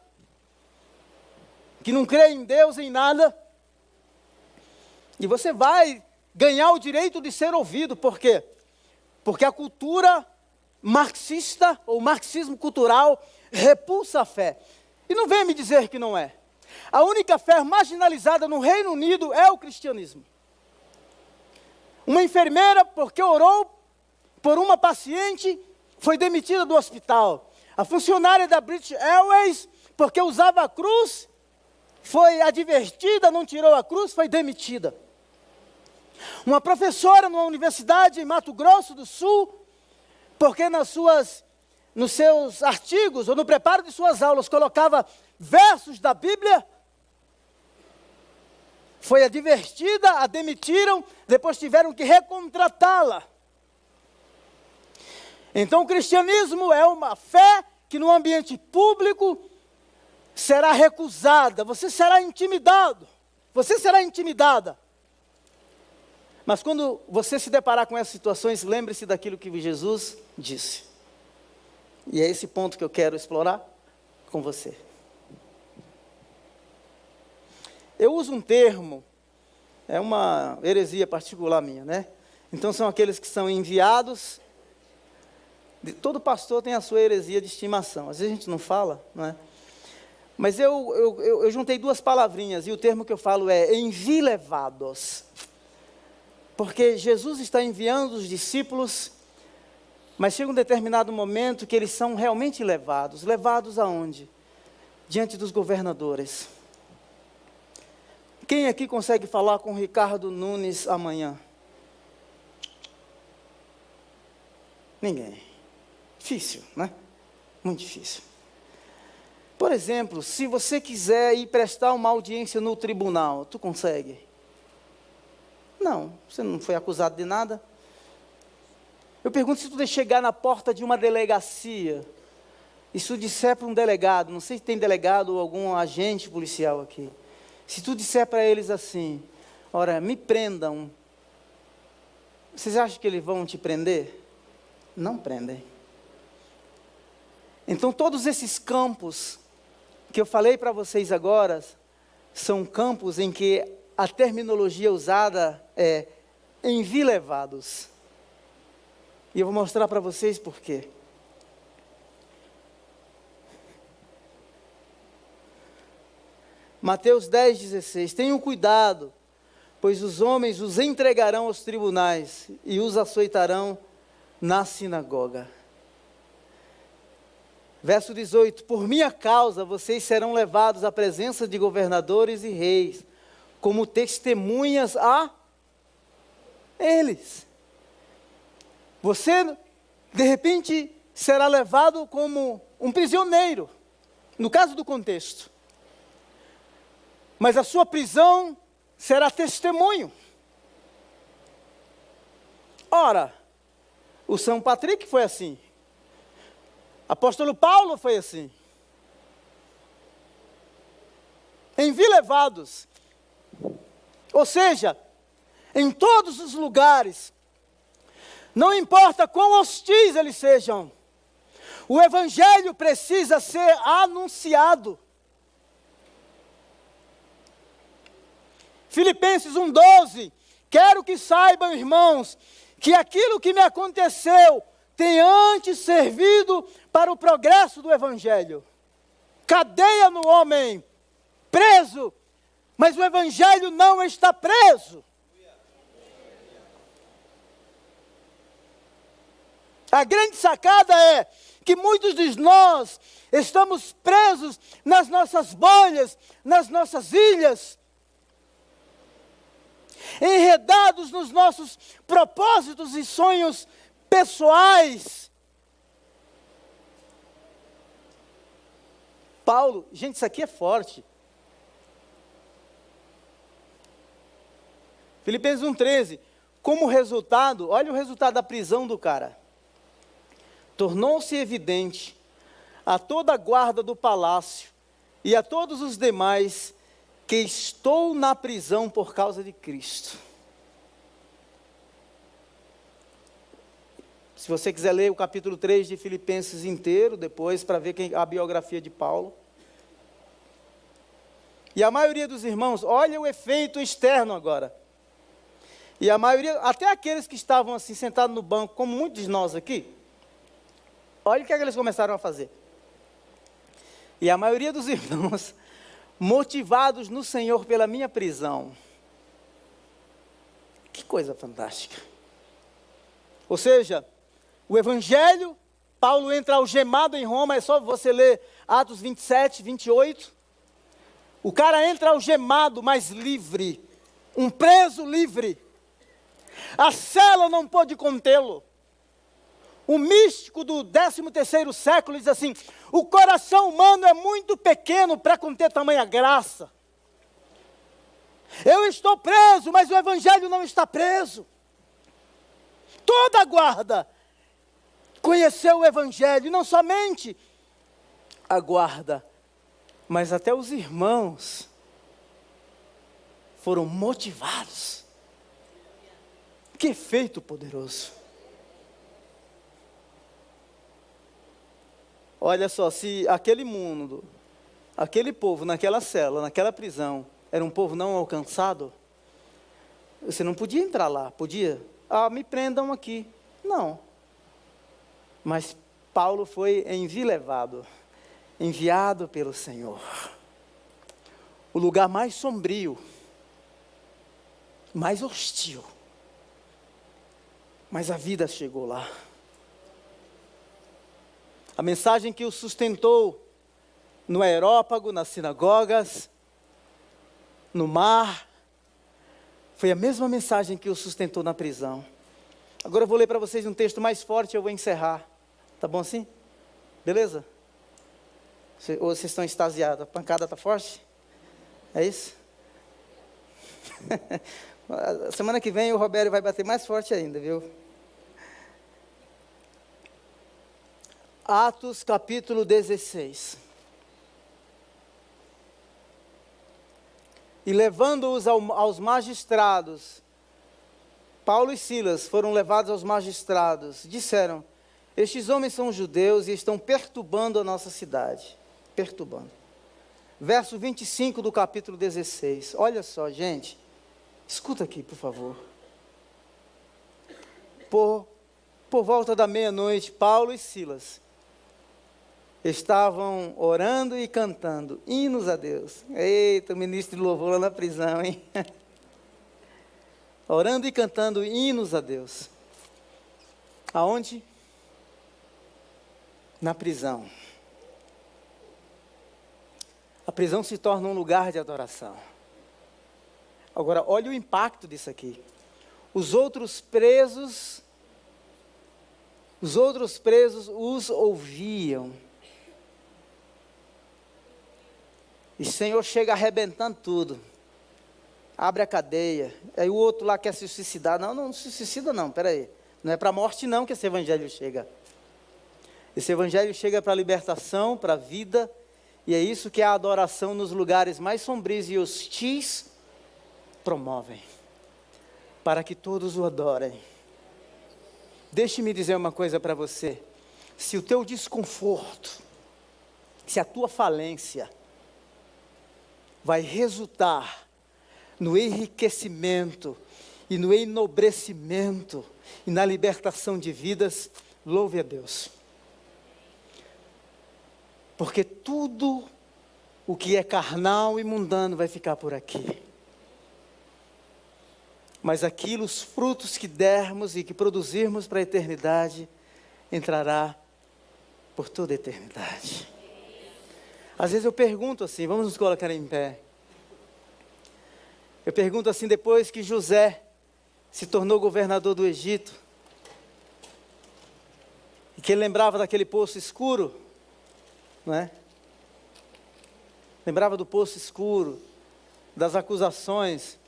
que não crê em Deus, em nada, e você vai ganhar o direito de ser ouvido. Por quê? Porque a cultura marxista, ou marxismo cultural, repulsa a fé. E não venha me dizer que não é. A única fé marginalizada no Reino Unido é o cristianismo. Uma enfermeira, porque orou por uma paciente, foi demitida do hospital. A funcionária da British Airways, porque usava a cruz, foi advertida, não tirou a cruz, foi demitida. Uma professora numa universidade em Mato Grosso do Sul, porque nos seus artigos, ou no preparo de suas aulas, colocava versos da Bíblia, foi advertida, a demitiram, depois tiveram que recontratá-la. Então o cristianismo é uma fé que no ambiente público será recusada, você será intimidado, você será intimidada. Mas quando você se deparar com essas situações, lembre-se daquilo que Jesus disse. E é esse ponto que eu quero explorar com você. Eu uso um termo, é uma heresia particular minha, né? Então são aqueles que são enviados. Todo pastor tem a sua heresia de estimação. Às vezes a gente não fala, não é? Mas eu juntei duas palavrinhas, e o termo que eu falo é envilevados. Porque Jesus está enviando os discípulos, mas chega um determinado momento que eles são realmente levados. Levados aonde? Diante dos governadores. Quem aqui consegue falar com Ricardo Nunes amanhã? Ninguém. Difícil, né? Muito difícil. Por exemplo, se você quiser ir prestar uma audiência no tribunal, tu consegue? Não, você não foi acusado de nada. Eu pergunto, se tu chegar na porta de uma delegacia, e se tu disser para um delegado, não sei se tem delegado ou algum agente policial aqui, se tu disser para eles assim, ora, me prendam, vocês acham que eles vão te prender? Não prendem. Então todos esses campos que eu falei para vocês agora, são campos em que a terminologia usada é envilevados. E eu vou mostrar para vocês por quê. Mateus 10,16. Tenham cuidado, pois os homens os entregarão aos tribunais e os açoitarão na sinagoga. Verso 18. Por minha causa vocês serão levados à presença de governadores e reis, como testemunhas a eles. Você, de repente, será levado como um prisioneiro, no caso do contexto. Mas a sua prisão será testemunho. Ora, o São Patrick foi assim. Apóstolo Paulo foi assim. Envilevados. Ou seja, em todos os lugares, não importa quão hostis eles sejam, o Evangelho precisa ser anunciado. Filipenses 1,12. Quero que saibam, irmãos, que aquilo que me aconteceu tem antes servido para o progresso do Evangelho. Cadeia no homem, preso, mas o Evangelho não está preso. A grande sacada é que muitos de nós estamos presos nas nossas bolhas, nas nossas ilhas, enredados nos nossos propósitos e sonhos pessoais. Paulo, gente, isso aqui é forte. Filipenses 1,13. Como resultado, olha o resultado da prisão do cara. Tornou-se evidente a toda a guarda do palácio e a todos os demais que estou na prisão por causa de Cristo. Se você quiser ler o capítulo 3 de Filipenses inteiro, depois, para ver a biografia de Paulo. E a maioria dos irmãos, olha o efeito externo agora. E a maioria, até aqueles que estavam assim, sentados no banco, como muitos de nós aqui, olha o que eles começaram a fazer. E a maioria dos irmãos, motivados no Senhor pela minha prisão. Que coisa fantástica. Ou seja, o Evangelho, Paulo entra algemado em Roma, é só você ler Atos 27, 28. O cara entra algemado, mas livre. Um preso livre. A cela não pôde contê-lo. O místico do 13º século diz assim: o coração humano é muito pequeno para conter tamanha graça. Eu estou preso, mas o Evangelho não está preso. Toda a guarda conheceu o Evangelho, e não somente a guarda, mas até os irmãos foram motivados. Que efeito poderoso. Olha só, se aquele mundo, aquele povo naquela cela, naquela prisão, era um povo não alcançado, você não podia entrar lá, podia? Ah, me prendam aqui. Não. Mas Paulo foi envilevado, enviado pelo Senhor. O lugar mais sombrio, mais hostil. Mas a vida chegou lá. A mensagem que o sustentou no aerópago, nas sinagogas, no mar, foi a mesma mensagem que o sustentou na prisão. Agora eu vou ler para vocês um texto mais forte e eu vou encerrar. Tá bom assim? Beleza? Ou vocês estão extasiados? A pancada está forte? É isso? Semana que vem o Roberto vai bater mais forte ainda, viu? Atos capítulo 16. E levando-os aos magistrados, Paulo e Silas foram levados aos magistrados. Disseram: estes homens são judeus e estão perturbando a nossa cidade. Perturbando. Verso 25 do capítulo 16. Olha só, gente. Escuta aqui, por favor. Por volta da meia-noite, Paulo e Silas estavam orando e cantando hinos a Deus. Eita, o ministro de louvor lá na prisão, hein? Orando e cantando hinos a Deus. Aonde? Na prisão. A prisão se torna um lugar de adoração. Agora, olha o impacto disso aqui. Os outros presos os ouviam. E o Senhor chega arrebentando tudo. Abre a cadeia. Aí o outro lá quer se suicidar. Não se suicida não, peraí. Não é para a morte não que esse evangelho chega. Esse evangelho chega para a libertação, para a vida. E é isso que a adoração nos lugares mais sombrios e hostis promovem. Para que todos o adorem. Deixe-me dizer uma coisa para você. Se o teu desconforto, se a tua falência vai resultar no enriquecimento e no enobrecimento e na libertação de vidas, louve a Deus. Porque tudo o que é carnal e mundano vai ficar por aqui. Mas aquilo, os frutos que dermos e que produzirmos para a eternidade, entrará por toda a eternidade. Às vezes eu pergunto assim, vamos nos colocar em pé. Eu pergunto assim, depois que José se tornou governador do Egito, e que ele lembrava daquele poço escuro, não é? Lembrava do poço escuro, das acusações,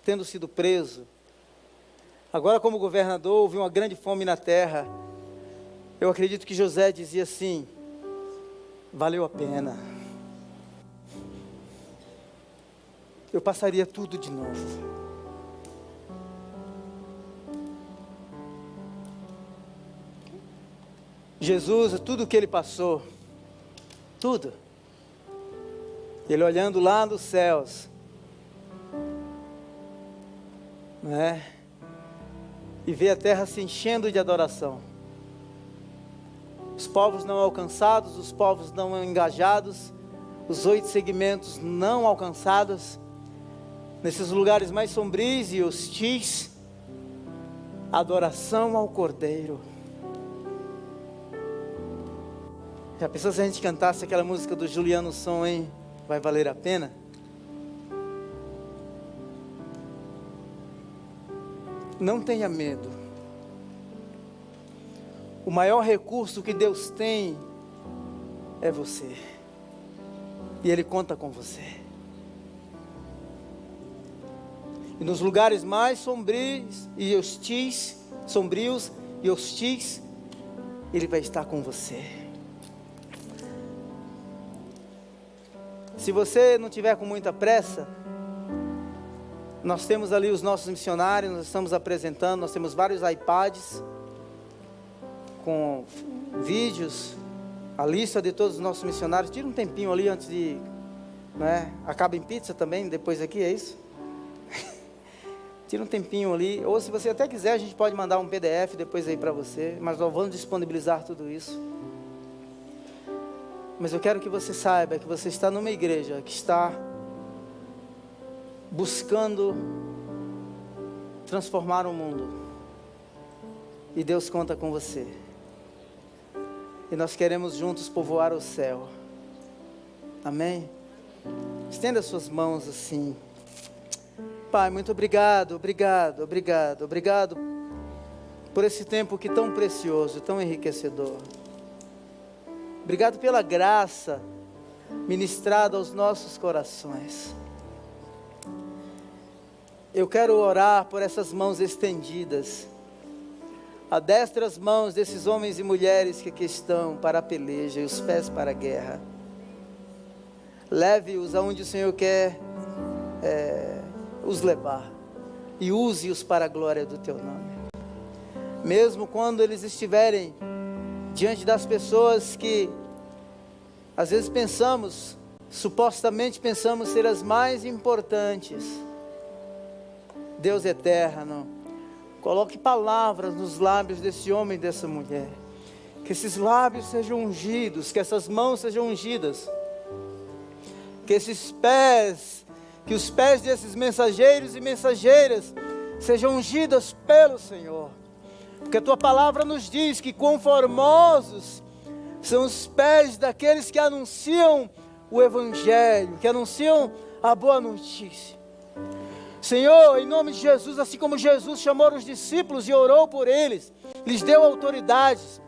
tendo sido preso. Agora, como governador, houve uma grande fome na terra. Eu acredito que José dizia assim: valeu a pena. Eu passaria tudo de novo. Jesus, tudo o que ele passou, tudo. Ele olhando lá nos céus, não é? E vê a terra se enchendo de adoração. Os povos não alcançados, os povos não engajados, os 8 segmentos não alcançados, nesses lugares mais sombrios e hostis, adoração ao Cordeiro. Já pensou se a gente cantasse aquela música do Juliano Som, hein? Vai valer a pena? Não tenha medo. O maior recurso que Deus tem é você. E Ele conta com você. E nos lugares mais sombrios e hostis, Ele vai estar com você. Se você não tiver com muita pressa, nós temos ali os nossos missionários, nós estamos apresentando, nós temos vários iPads com vídeos, a lista de todos os nossos missionários. Tira um tempinho ali antes de, né? Acaba em pizza também, depois aqui, é isso? Tira um tempinho ali, ou se você até quiser, a gente pode mandar um PDF depois aí para você, mas nós vamos disponibilizar tudo isso. Mas eu quero que você saiba que você está numa igreja que está buscando transformar o mundo. E Deus conta com você. E nós queremos juntos povoar o céu. Amém? Estenda suas mãos assim. Pai, muito obrigado por esse tempo que tão precioso, tão enriquecedor. Obrigado pela graça ministrada aos nossos corações. Eu quero orar por essas mãos estendidas, a destra as mãos desses homens e mulheres que aqui estão para a peleja e os pés para a guerra. Leve-os aonde o Senhor quer os levar e use-os para a glória do Teu nome. Mesmo quando eles estiverem diante das pessoas que às vezes supostamente pensamos ser as mais importantes, Deus eterno, coloque palavras nos lábios desse homem e dessa mulher, que esses lábios sejam ungidos, que essas mãos sejam ungidas, que os pés desses mensageiros e mensageiras sejam ungidos pelo Senhor, porque a Tua palavra nos diz que quão formosos são os pés daqueles que anunciam o Evangelho, que anunciam a boa notícia. Senhor, em nome de Jesus, assim como Jesus chamou os discípulos e orou por eles, lhes deu autoridades,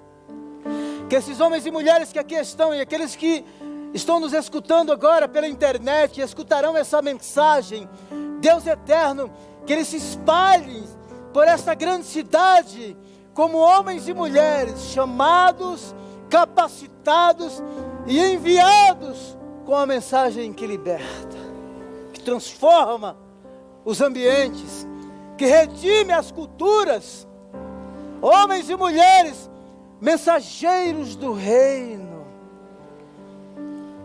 que esses homens e mulheres que aqui estão e aqueles que estão nos escutando agora pela internet e escutarão essa mensagem, Deus eterno, que eles se espalhem por esta grande cidade como homens e mulheres chamados, capacitados e enviados com a mensagem que liberta, que transforma os ambientes, que redime as culturas, homens e mulheres, mensageiros do reino.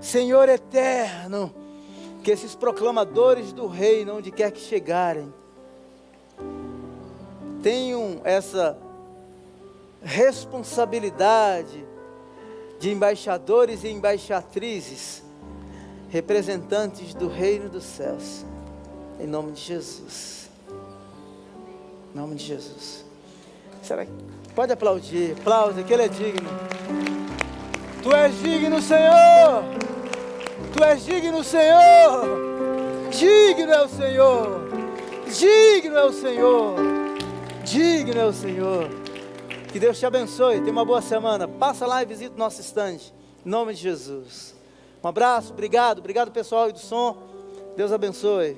Senhor eterno, que esses proclamadores do reino, onde quer que chegarem, tenham essa responsabilidade de embaixadores e embaixatrizes, representantes do reino dos céus, em nome de Jesus. Em nome de Jesus. Será que pode aplaudir? Aplaude, que Ele é digno. Tu és digno, Senhor. Tu és digno, Senhor. Digno é o Senhor. Digno é o Senhor. Digno é o Senhor. Que Deus te abençoe. Tenha uma boa semana. Passa lá e visita o nosso stand. Em nome de Jesus. Um abraço, obrigado pessoal aí do som. Deus abençoe.